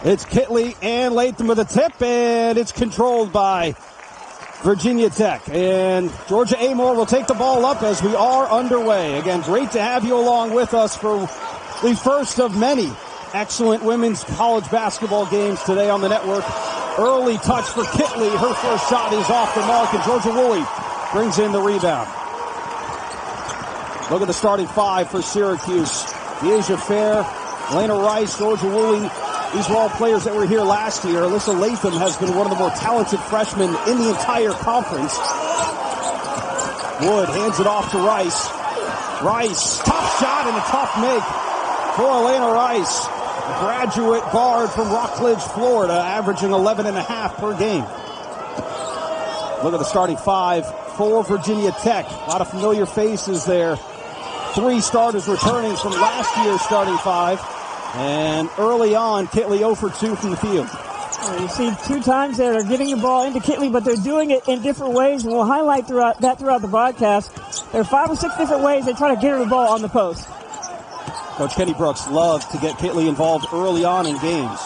It's Kitley and Latham with a tip, and it's controlled by Virginia Tech. And Georgia Amoore will take the ball up as we are underway. Again, great to have you along with us for the first of many excellent women's college basketball games today on the network. Early touch for Kitley. Her first shot is off the mark, and Georgia Woolley brings in the rebound. Look at the starting five for Syracuse. Deasia Fair, Elena Rice, Georgia Woolley. These were all players that were here last year. Alyssa Latham has been one of the more talented freshmen in the entire conference. Wood hands it off to Rice. Rice, tough shot and a tough make for Elena Rice. A graduate guard from Rockledge, Florida, averaging 11.5 per game. Look at the starting five for Virginia Tech. A lot of familiar faces there. 3 starters returning from last year's starting five. And early on, Kitley 0 for 2 from the field. You see 2 times there, they're getting the ball into Kitley, but they're doing it in different ways, and we'll highlight throughout the broadcast. There are 5 or 6 different ways they try to get her the ball on the post. Coach Kenny Brooks loves to get Kitley involved early on in games.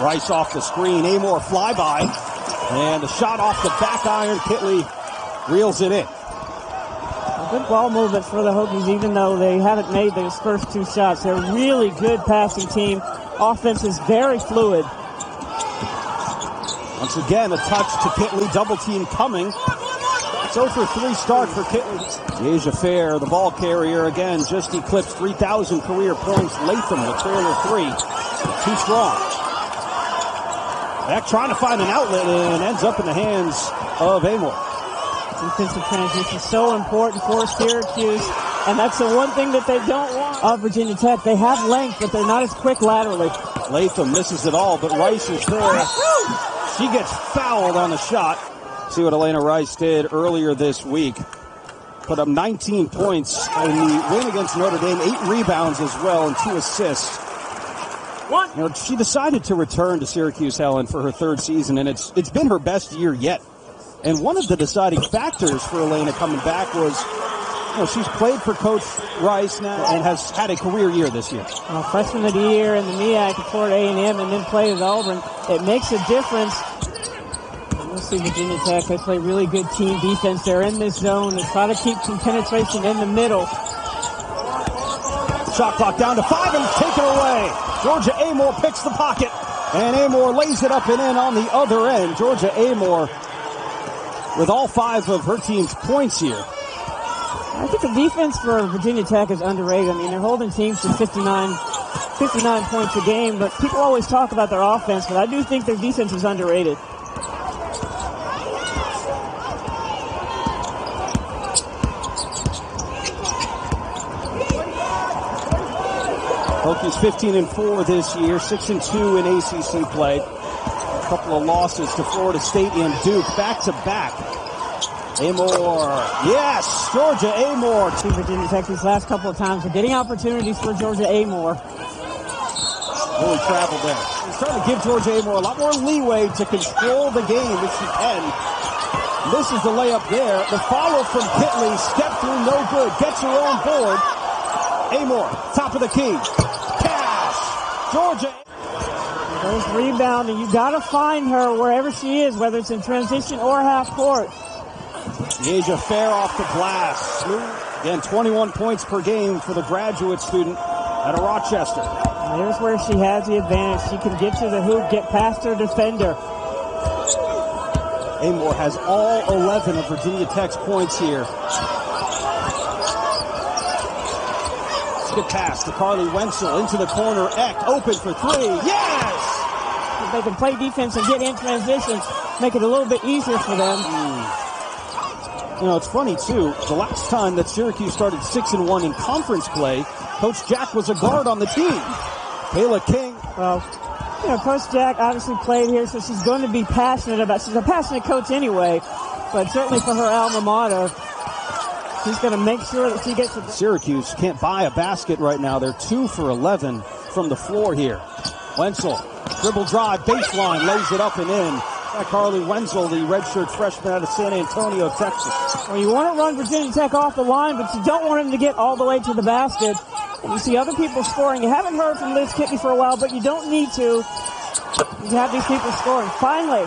Rice off the screen, Amoore flyby, and the shot off the back iron. Kitley reels it in. Good ball movement for the Hokies, even though they haven't made those first 2 shots. They're a really good passing team. Offense is very fluid. Once again, a touch to Kitley. Double team coming. It's 0 for 3 start for Kitley. Deasia Fair, the ball carrier, again, just eclipsed 3,000 career points. Latham, the trailer 3. Too strong. Back trying to find an outlet and ends up in the hands of Amoore. Defensive transition is so important for Syracuse, and that's the one thing that they don't want of Virginia Tech. They have length, but they're not as quick laterally. Latham misses it all, but Rice is there. She gets fouled on the shot. See what Elena Rice did earlier this week. Put up 19 points in the win against Notre Dame, 8 rebounds as well, and 2 assists. You know, she decided to return to Syracuse, Helen, for her 3rd season, and it's been her best year yet. And one of the deciding factors for Elena coming back was, you know, she's played for Coach Rice now and has had a career year this year. Well, freshman of the year in the MEAC at Florida A&M and then played at Auburn. It makes a difference. We'll see Virginia Tech. They play really good team defense. They're in this zone. They try to keep some penetration in the middle. Shot clock down to 5 and taken away. Georgia Amoore picks the pocket, and Amoore lays it up and in on the other end. Georgia Amoore with all 5 of her team's points here. I think the defense for Virginia Tech is underrated. I mean, they're holding teams to 59 points a game, but people always talk about their offense, but I do think their defense is underrated. Hokies 15-4 this year, 6-2 in ACC play. A couple of losses to Florida State and Duke, back-to-back. Amoore, yes, Georgia Amoore. See Virginia Tech these last couple of times. They're getting opportunities for Georgia Amoore. Really traveled there. He's trying to give Georgia Amoore a lot more leeway to control the game if she can. Misses the layup there. The follow from Kitley, step through, no good. Gets her own board. Amoore, top of the key. Cash. Georgia. There's rebound, and you got to find her wherever she is, whether it's in transition or half court. Deasia Fair off the glass. Again, 21 points per game for the graduate student out of Rochester. And there's where she has the advantage. She can get to the hoop, get past her defender. Amoore has all 11 of Virginia Tech's points here. Good pass to Carleigh Wenzel into the corner. Eck open for 3. Yes! If they can play defense and get in transition, make it a little bit easier for them. You know, it's funny, too. The last time that Syracuse started 6-1 in conference play, Coach Jack was a guard on the team. Cayla King. Well, you know, Coach Jack obviously played here, so she's going to be passionate about it. She's a passionate coach anyway, but certainly for her alma mater, she's going to make sure that she gets it. Syracuse can't buy a basket right now. They're 2 for 11 from the floor here. Wenzel, dribble drive, baseline, lays it up and in. Carleigh Wenzel, the redshirt freshman out of San Antonio, Texas. Well, you want to run Virginia Tech off the line, but you don't want them to get all the way to the basket. You see other people scoring. You haven't heard from Liz Kitley for a while, but you don't need to. You have these people scoring. Finally,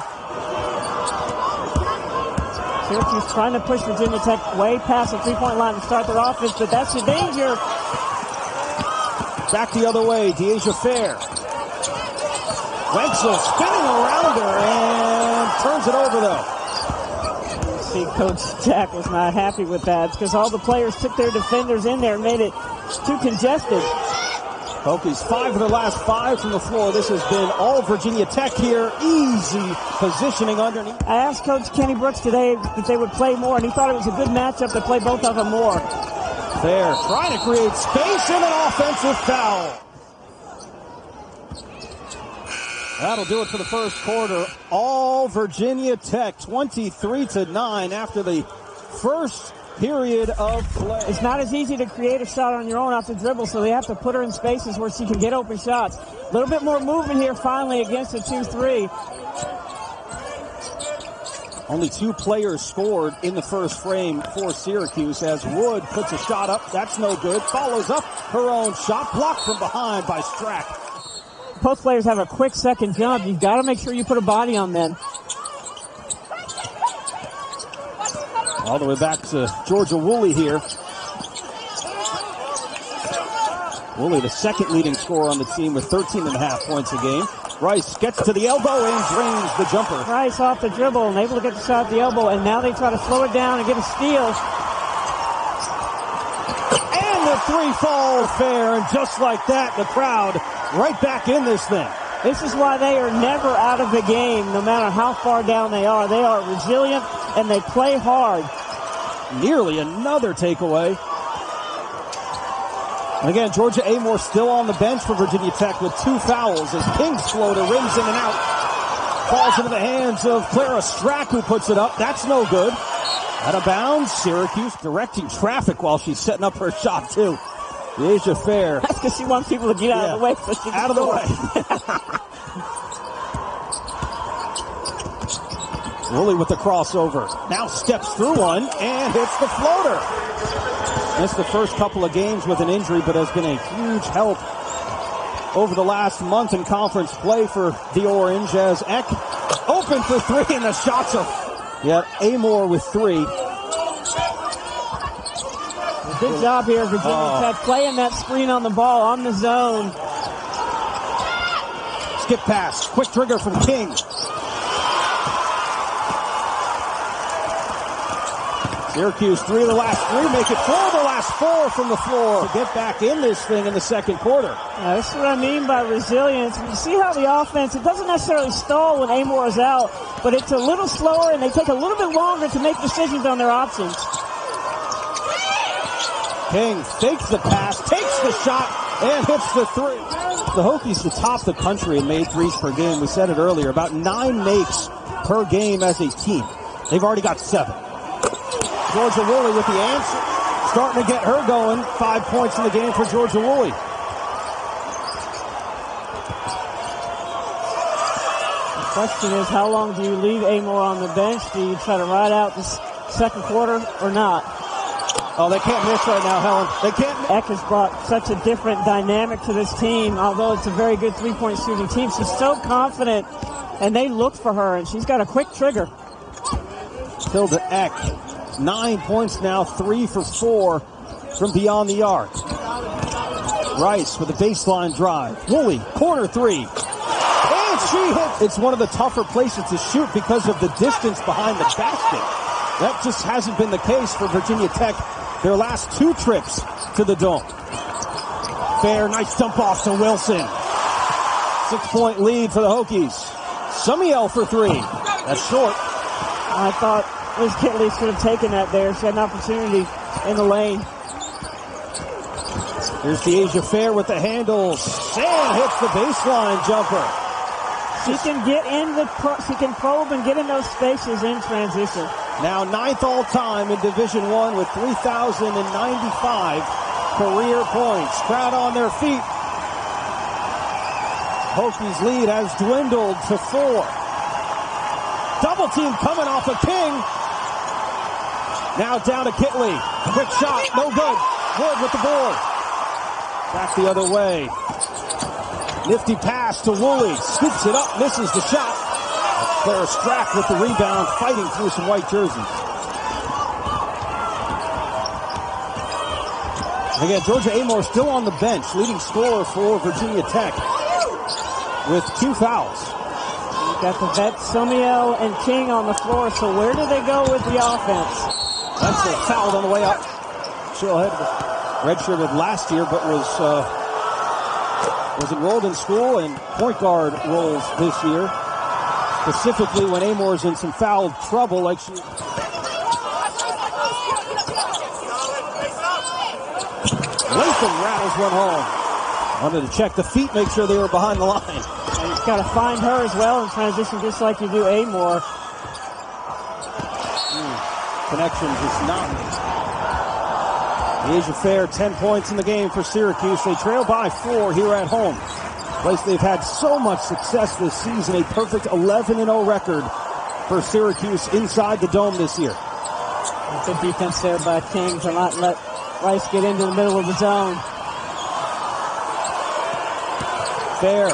Syracuse trying to push Virginia Tech way past the three-point line to start their offense, but that's the danger. Back the other way, Deasia Fair. Wenzel spinning around her and turns it over, though. See, Coach Jack was not happy with that because all the players took their defenders in there and made it too congested. Hokies 5 of their last 5 from the floor. This has been all Virginia Tech here. Easy positioning underneath. I asked Coach Kenny Brooks today if they would play more, and he thought it was a good matchup to play both of them more. Fair trying to create space and an offensive foul. That'll do it for the first quarter. All Virginia Tech, 23-9 after the first period of play. It's not as easy to create a shot on your own off the dribble, so they have to put her in spaces where she can get open shots. A little bit more movement here finally against the 2-3. Only 2 players scored in the first frame for Syracuse as Wood puts a shot up. That's no good. Follows up her own shot. Blocked from behind by Strack. Both players have a quick second jump. You've got to make sure you put a body on them. All the way back to Georgia Woolley here. Woolley, the second leading scorer on the team with 13.5 points a game. Rice gets to the elbow and drains the jumper. Rice off the dribble and able to get the shot at the elbow, and now they try to slow it down and get a steal. And the 3 falls fair, and just like that, the crowd right back in this thing. This is why they are never out of the game, no matter how far down they are. They are resilient, and they play hard. Nearly another takeaway. And again, Georgia Amoore still on the bench for Virginia Tech with 2 fouls as King's floater rings in and out. Falls into the hands of Clara Strack, who puts it up. That's no good. Out of bounds, Syracuse directing traffic while she's setting up her shot, too. Deasia Fair. That's because she wants people to get out of the way. So she out of the way. Woolley with the crossover. Now steps through one and hits the floater. Missed the first couple of games with an injury, but has been a huge help over the last month in conference play for the Orange as Eck open for 3 and the shots are... Yeah, Amoore with 3. Good job here, Virginia Tech, playing that screen on the ball, on the zone. Skip pass, quick trigger from King. Syracuse 3 of the last 3, make it 4 of the last 4 from the floor to get back in this thing in the second quarter. Yeah, that's what I mean by resilience. You see how the offense, it doesn't necessarily stall when Amoore is out, but it's a little slower and they take a little bit longer to make decisions on their options. King fakes the pass, takes the shot, and hits the 3. The Hokies to top the country in made threes per game. We said it earlier, about 9 makes per game as a team. They've already got 7. Georgia Woolley with the answer, starting to get her going. 5 points in the game for Georgia Woolley. The question is, how long do you leave Amoore on the bench? Do you try to ride out this second quarter or not? Oh, they can't miss right now, Helen. They can't miss. Eck has brought such a different dynamic to this team, although it's a very good three-point shooting team. She's so confident, and they look for her, and she's got a quick trigger. Hilda Eck, 9 points now, 3 for 4 from beyond the arc. Rice with a baseline drive. Woolley, corner 3. And she hits. It's one of the tougher places to shoot because of the distance behind the basket. That just hasn't been the case for Virginia Tech their last 2 trips to the Dome. Fair, nice dump off to Wilson. 6-point lead for the Hokies. Sumiel for 3. That's short. I thought Liz Kitley should have taken that there. She had an opportunity in the lane. Here's Deasia Fair with the handles. And hits the baseline jumper. She can get in she can probe and get in those spaces in transition. Now 9th all-time in Division I with 3,095 career points. Crowd on their feet. Hokies' lead has dwindled to 4. Double team coming off of King. Now down to Kitley. Quick shot, no good. Wood with the board. Back the other way. Nifty pass to Woolley. Scoops it up, misses the shot. Claire Strack with the rebound, fighting through some white jerseys. Again, Georgia Amoore still on the bench, leading scorer for Virginia Tech with 2 fouls. You've got the vet Sumiel and King on the floor, so where do they go with the offense? That's a foul on the way up. Cheryl Head redshirted last year, but was enrolled in school and point guard roles this year. Specifically when Amoore's in some foul trouble, like she... Latham rattles one home. Wanted to check the feet, make sure they were behind the line. And you've got to find her as well in transition, just like you do Amoore. Connection just not. The Asia Fair, 10 points in the game for Syracuse. They trail by 4 here at home. Place they've had so much success this season. A perfect 11-0 record for Syracuse inside the Dome this year. Good defense there by King to not let Rice get into the middle of the zone. Fair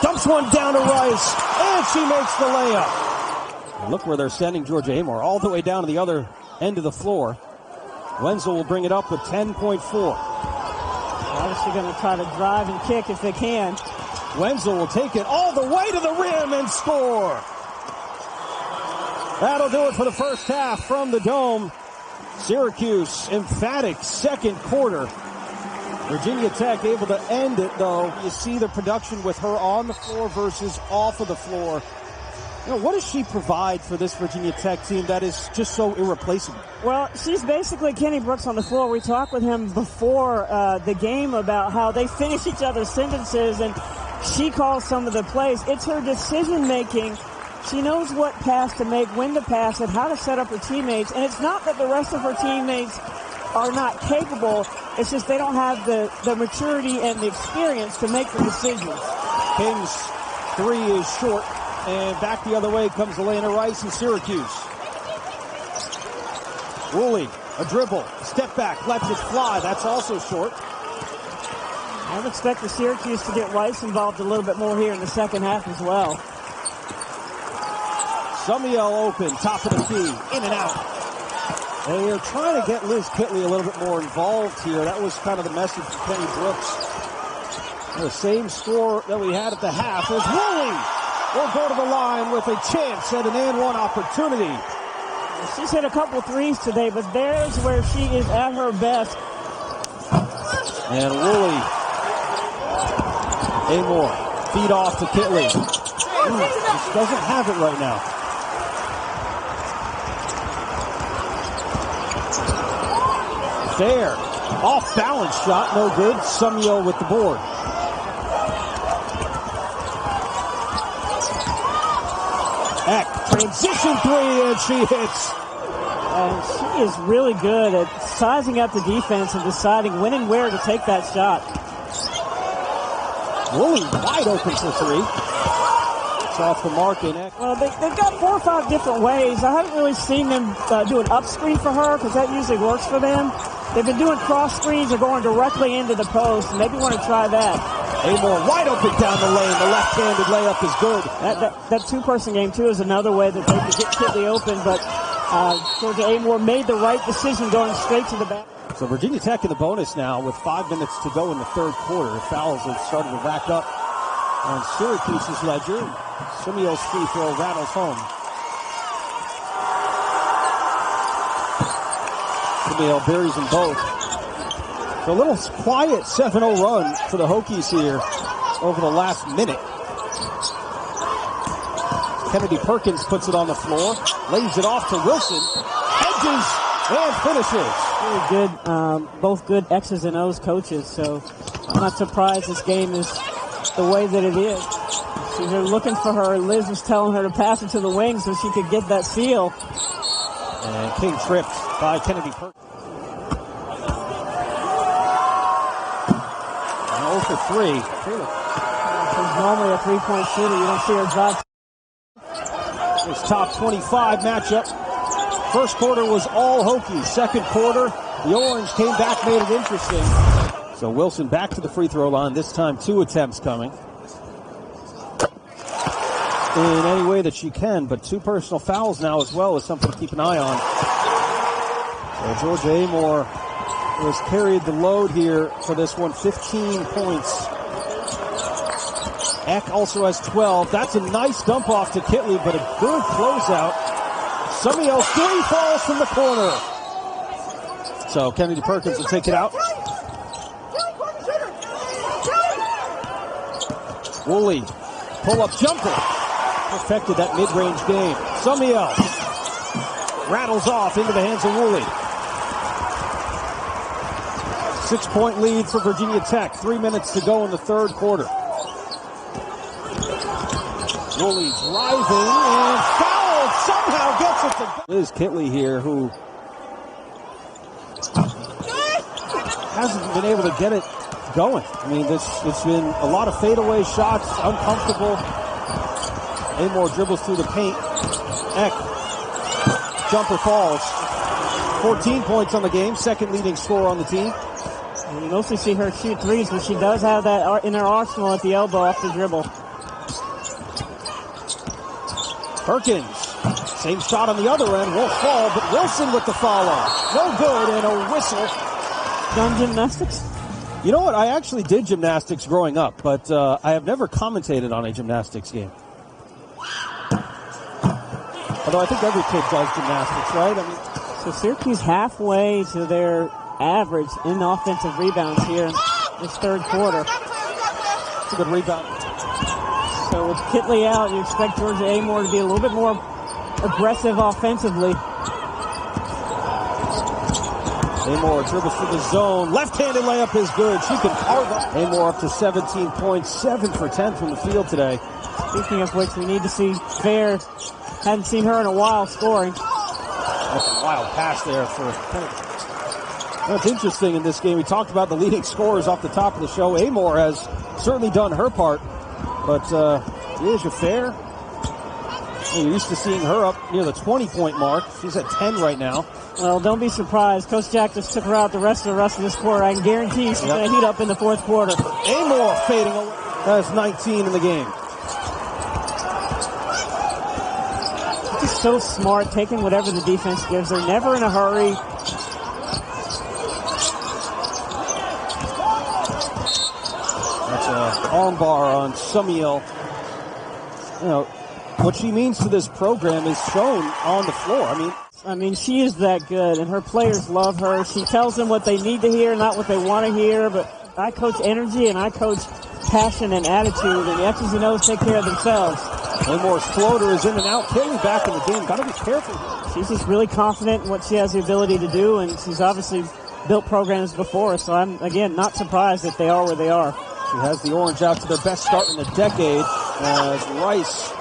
dumps one down to Rice, and she makes the layup. And look where they're sending Georgia Amoore, all the way down to the other end of the floor. Wenzel will bring it up with 10.4. Obviously going to try to drive and kick if they can. Wenzel will take it all the way to the rim and score. That'll do it for the first half from the Dome. Syracuse, emphatic second quarter. Virginia Tech able to end it, though. You see the production with her on the floor versus off of the floor. You know, what does she provide for this Virginia Tech team that is just so irreplaceable? Well, she's basically Kenny Brooks on the floor. We talked with him before the game about how they finish each other's sentences, and she calls some of the plays. It's her decision-making. She knows what pass to make, when to pass it, how to set up her teammates. And it's not that the rest of her teammates are not capable. It's just they don't have the maturity and the experience to make the decisions. King's three is short. And back the other way comes Elena Rice in Syracuse. Woolley, a dribble, step back, lets it fly. That's also short. I would expect the Syracuse to get Rice involved a little bit more here in the second half as well. Sumiel open, top of the key, in and out. They are trying to get Liz Kitley a little bit more involved here. That was kind of the message from Kenny Brooks. The same score that we had at the half is Woolley will go to the line with a chance at an and-one opportunity. She's hit a couple threes today, but there's where she is at her best. And Woolley, Amoore, feed off to Kitley. Just doesn't have it right now. Fair, off-balance shot, no good. Sumiel with the board. Eck, transition three, and she hits. And she is really good at sizing up the defense and deciding when and where to take that shot. Woolley wide open for three. It's off the mark, and Eck. Well, they've got 4 or 5 different ways. I haven't really seen them do an up screen for her because that usually works for them. They've been doing cross screens or going directly into the post, and maybe want to try that. Amoore wide open down the lane. The left-handed layup is good. That two-person game, too, is another way that they could get Kitley open, but Georgia Amoore made the right decision going straight to the back. So Virginia Tech in the bonus now with 5 minutes to go in the third quarter. Fouls have started to rack up on Syracuse's ledger. Sumiel's free throw rattles home. Sumiel buries them both. So a little quiet 7-0 run for the Hokies here over the last minute. Kennedy Perkins puts it on the floor, lays it off to Wilson, edges, and finishes. Really good, both good X's and O's coaches, so I'm not surprised this game is the way that it is. So they're looking for her. Liz was telling her to pass it to the wing so she could get that steal. And King tripped by Kennedy Perkins. 0 for 3. She's normally a three-point shooter. You don't see her drive. This top 25 matchup. First quarter was all Hokies. Second quarter, the Orange came back, made it interesting. So Wilson back to the free throw line, this time 2 attempts coming. In any way that she can, but 2 personal fouls now as well is something to keep an eye on. So Georgia Amoore has carried the load here for this one, 15 points. Eck also has 12. That's a nice dump off to Kitley, but a good closeout. Summiel 3 falls from the corner. So Kennedy Perkins will take it out. Woolley, pull-up jumper. Perfected that mid-range game. Summiel rattles off into the hands of Woolley. 6-point lead for Virginia Tech. 3 minutes to go in the third quarter. Woolley driving and fouled. Somehow gets it to Liz Kitley here, who hasn't been able to get it going. I mean, it's been a lot of fadeaway shots, uncomfortable. Amoore dribbles through the paint. Eck, jumper falls. 14 points on the game, second leading scorer on the team. And you mostly see her shoot threes, but she does have that in her arsenal at the elbow off the dribble. Perkins, same shot on the other end, won't fall, but Wilson with the follow. No good, and a whistle. Done gymnastics? You know what? I actually did gymnastics growing up, but I have never commentated on a gymnastics game. Although I think every kid does gymnastics, right? I mean, so Syracuse halfway to their average in offensive rebounds here in this third quarter. It's a good rebound. So with Kitley out, you expect Georgia Amoore to be a little bit more aggressive offensively. Amoore dribbles through the zone. Left-handed layup is good. She can carve up. Amoore up to 17 points, 7 for 10 from the field today. Speaking of which, we need to see Fair. Hadn't seen her in a while scoring. That's a wild pass there for. That's interesting in this game. We talked about the leading scorers off the top of the show. Amoore has certainly done her part, but Deja Fair, you're used to seeing her up near the 20-point mark. She's at 10 right now. Well, don't be surprised. Coach Jack just took her out the rest of this quarter. I can guarantee she's going to heat up in the fourth quarter. Amoore fading away. That's 19 in the game. Just so smart, taking whatever the defense gives her. Never in a hurry. That's an arm bar on Summiel. You know, what she means to this program is shown on the floor. I mean, she is that good, and her players love her. She tells them what they need to hear, not what they want to hear. But I coach energy, and I coach passion and attitude, and the X's and O's take care of themselves. Amoore's floater is in and out. Kitley back in the game. Got to be careful. She's just really confident in what she has the ability to do, and she's obviously built programs before. So I'm, again, not surprised that they are where they are. She has the Orange out to their best start in a decade as Rice.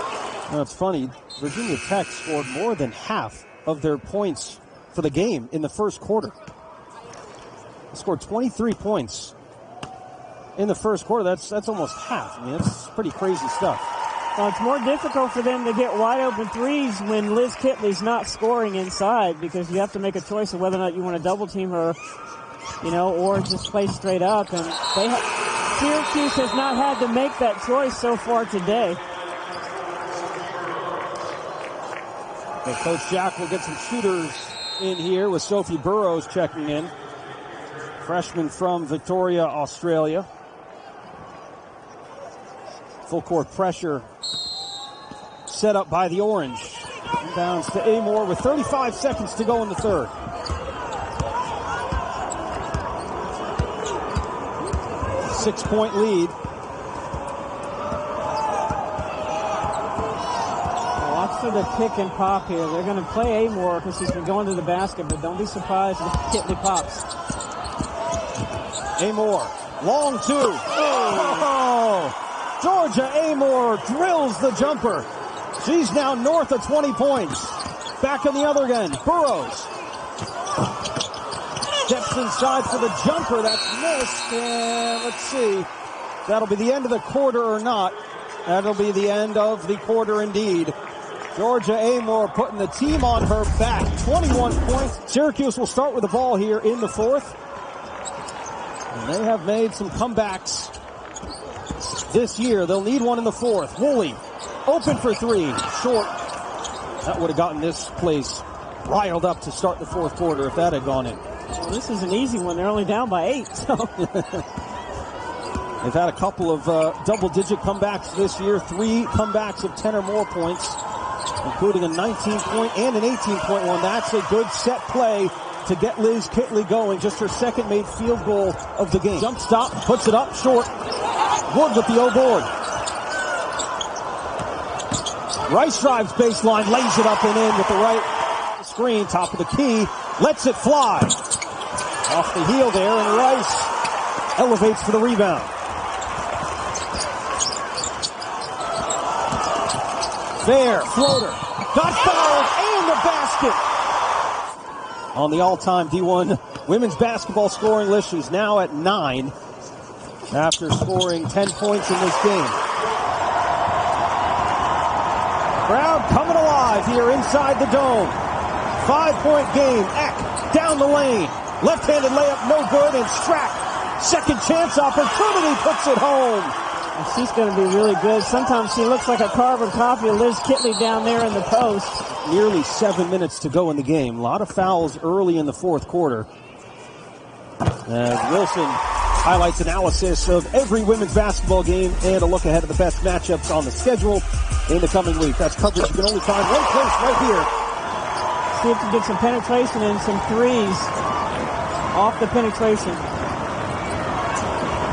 It's funny. Virginia Tech scored more than half of their points for the game in the first quarter. They scored 23 points in the first quarter. That's almost half. I mean, that's pretty crazy stuff. Well, it's more difficult for them to get wide open threes when Liz Kitley's not scoring inside, because you have to make a choice of whether or not you want to double team her, or just play straight up. And Syracuse has not had to make that choice so far today. So Coach Jack will get some shooters in here with Sophie Burrows checking in. Freshman from Victoria, Australia. Full court pressure set up by the Orange. Inbounds to Amoore with 35 seconds to go in the third. Six-point lead. Watch for the pick and pop here. They're going to play Amoore because she's been going to the basket, but don't be surprised if Kitley pops. Amoore, long two. Oh! Georgia Amoore drills the jumper. She's now north of 20 points. Back on the other end, Burrows. Steps inside for the jumper. That's missed. And let's see. That'll be the end of the quarter or not. That'll be the end of the quarter indeed. Georgia Amoore putting the team on her back. 21 points. Syracuse will start with the ball here in the fourth. And they have made some comebacks this year. They'll need one in the fourth. Woolley open for three. Short. That would have gotten this place riled up to start the fourth quarter if that had gone in. Well, this is an easy one. They're only down by 8. So. They've had a couple of double-digit comebacks this year. 3 comebacks of 10 or more points, including a 19-point and an 18-point one. That's a good set play to get Liz Kitley going. Just her second made field goal of the game. Jump stop, puts it up short. Wood with the O board. Rice drives baseline, lays it up and in with the right screen, top of the key, lets it fly. Off the heel there, and Rice elevates for the rebound. Fair, floater, got fouled, and the basket. On the all-time D1 women's basketball scoring list, she's now at 9 after scoring 10 points in this game. Crowd coming alive here inside the dome. 5-point game. Eck down the lane. Left-handed layup, no good, and Strack, second chance opportunity, puts it home. And she's going to be really good. Sometimes she looks like a carbon copy of Liz Kitley down there in the post. Nearly 7 minutes to go in the game. A lot of fouls early in the fourth quarter. Wilson highlights analysis of every women's basketball game and a look ahead of the best matchups on the schedule in the coming week. That's coverage you can only find one place right here. See if you can get some penetration and some threes off the penetration.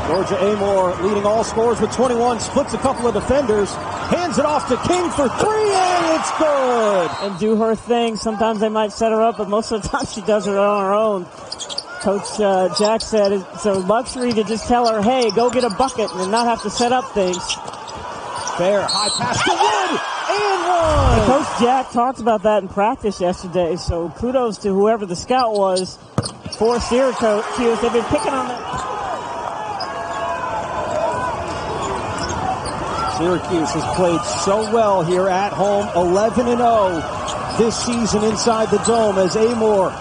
Georgia Amoore leading all scorers with 21, splits a couple of defenders, hands it off to King for 3, and it's good. And do her thing. Sometimes they might set her up, but most of the time she does it on her own. Coach Jack said it's a luxury to just tell her, hey, go get a bucket and not have to set up things. Fair, high pass to Wood, and one. And Coach Jack talked about that in practice yesterday, so kudos to whoever the scout was for Syracuse. They've been picking on that. Syracuse has played so well here at home, 11-0 this season inside the dome as Amoore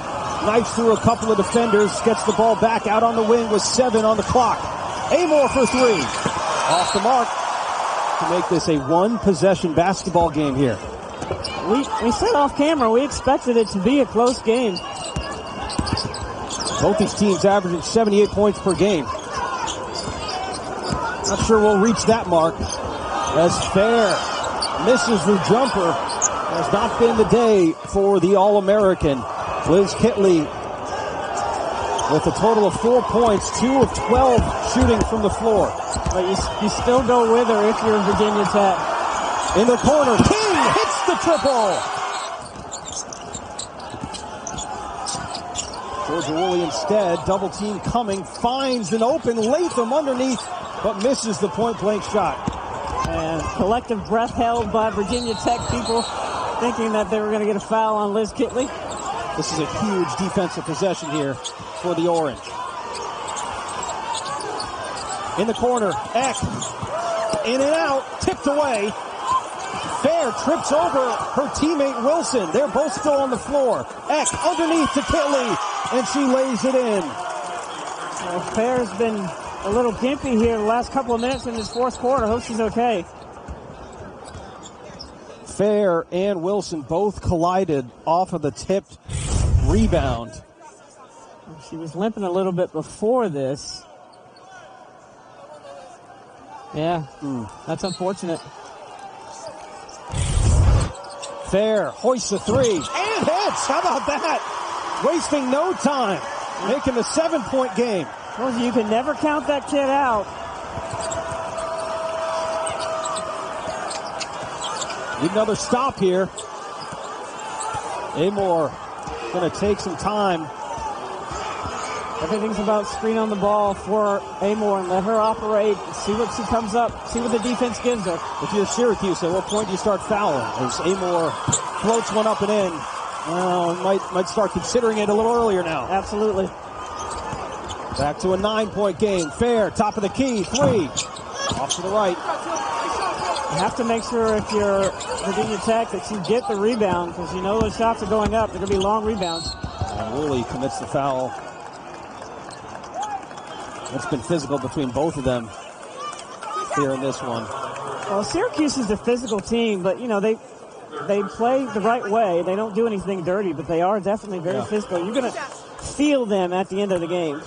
knifes through a couple of defenders, gets the ball back out on the wing with 7 on the clock. Amoore for 3. Off the mark to make this a one-possession basketball game here. We said off camera we expected it to be a close game. Both these teams averaging 78 points per game. Not sure we'll reach that mark. As Fair misses the jumper. Has not been the day for the All-American. Liz Kitley with a total of 4 points, 2 of 12 shooting from the floor. But you still go with her if you're Virginia Tech. In the corner, King hits the triple. Georgia Woolley instead, double team coming, finds an open Latham underneath, but misses the point-blank shot. And collective breath held by Virginia Tech people thinking that they were going to get a foul on Liz Kitley. This is a huge defensive possession here for the Orange. In the corner, Eck, in and out, tipped away. Fair trips over her teammate Wilson. They're both still on the floor. Eck underneath to Kitley, and she lays it in. Well, Fair's been a little gimpy here the last couple of minutes in this fourth quarter. Hope she's okay. Fair and Wilson both collided off of the tipped rebound. She was limping a little bit before this. Yeah, that's unfortunate. Fair hoists a 3 and hits. How about that? Wasting no time, making a 7-point game. Well, you can never count that kid out. Need another stop here. Amoore going to take some time. Everything's about screen on the ball for Amoore and let her operate, see what she comes up, see what the defense gives her. If you're Syracuse, at what point do you start fouling? As Amoore floats one up and in, well, might start considering it a little earlier now. Absolutely. Back to a 9-point game. Fair, top of the key, 3. Off to the right. You have to make sure if you're Virginia Tech that you get the rebound because you know those shots are going up. They're going to be long rebounds. And Woolley commits the foul. It's been physical between both of them here in this one. Well, Syracuse is a physical team, but, they play the right way. They don't do anything dirty, but they are definitely very physical. You're going to feel them at the end of the game.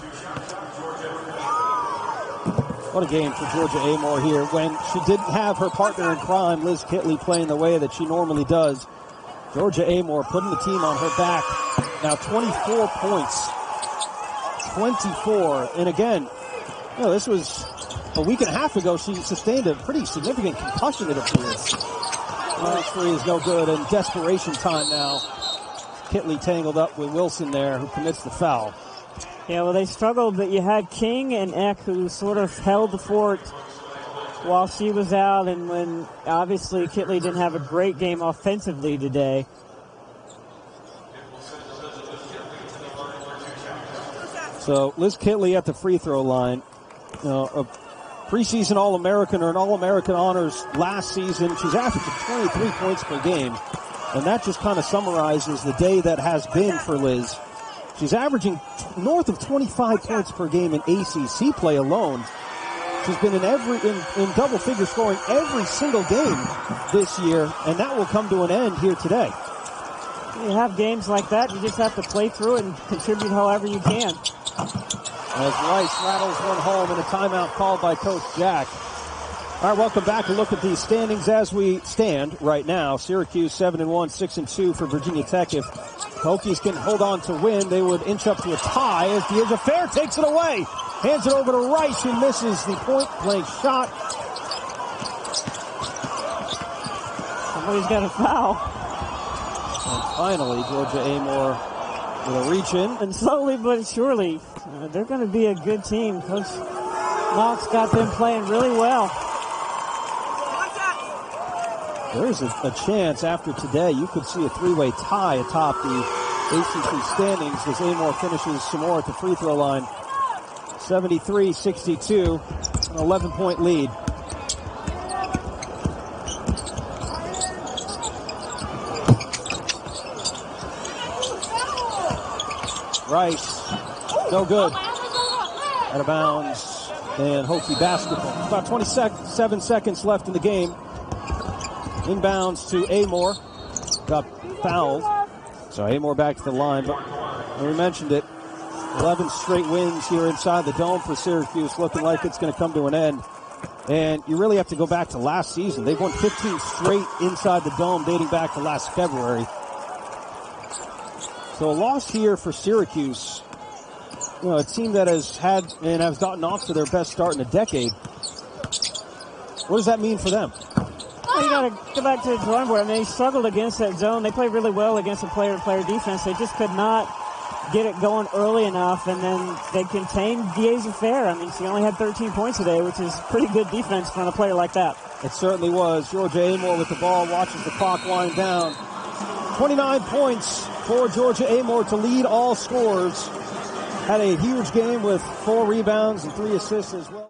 What a game for Georgia Amoore here when she didn't have her partner in crime, Liz Kitley, playing the way that she normally does. Georgia Amoore putting the team on her back. Now 24 points. 24. And again, this was a week and a half ago. She sustained a pretty significant concussion, it appears. Last three is no good, and desperation time now. Kitley tangled up with Wilson there, who commits the foul. Yeah, well, they struggled, but you had King and Eck who sort of held the fort while she was out, and when obviously Kitley didn't have a great game offensively today. So Liz Kitley at the free throw line. A preseason All-American or an All-American honors last season. She's averaging 23 points per game, and that just kind of summarizes the day that has been for Liz. She's averaging north of 25 points per game in ACC play alone. She's been in double figure scoring every single game this year, and that will come to an end here today. You have games like that, you just have to play through it and contribute however you can. As Rice rattles one home and a timeout called by Coach Jack. All right, welcome back. A look at the standings as we stand right now. Syracuse 7-1, 6-2 for Virginia Tech. If Hokies can hold on to win, they would inch up to a tie as Deidre Fair takes it away. Hands it over to Rice, who misses the point-blank shot. Somebody's got a foul. And finally, Georgia Amoore with a reach-in. And slowly but surely, they're going to be a good team. Coach Knox got them playing really well. There's a chance after today you could see a three-way tie atop the ACC standings as Amoore finishes some more at the free throw line. 73-62, an 11-point lead. Rice, no good. Out of bounds, and Hokie basketball. About 27 seconds left in the game. Inbounds to Amoore. Got fouled. So Amoore back to the line, but we mentioned it. 11 straight wins here inside the dome for Syracuse, looking like it's going to come to an end. And you really have to go back to last season. They've won 15 straight inside the dome dating back to last February. So a loss here for Syracuse. A team that has had and has gotten off to their best start in a decade. What does that mean for them? Well, you got to go back to the drawing board. I mean, they struggled against that zone. They played really well against the player-to-player defense. They just could not get it going early enough, and then they contained Deidre Fair. I mean, she only had 13 points today, which is pretty good defense from a player like that. It certainly was. Georgia Amoore with the ball, watches the clock wind down. 29 points for Georgia Amoore to lead all scorers. Had a huge game with 4 rebounds and 3 assists as well.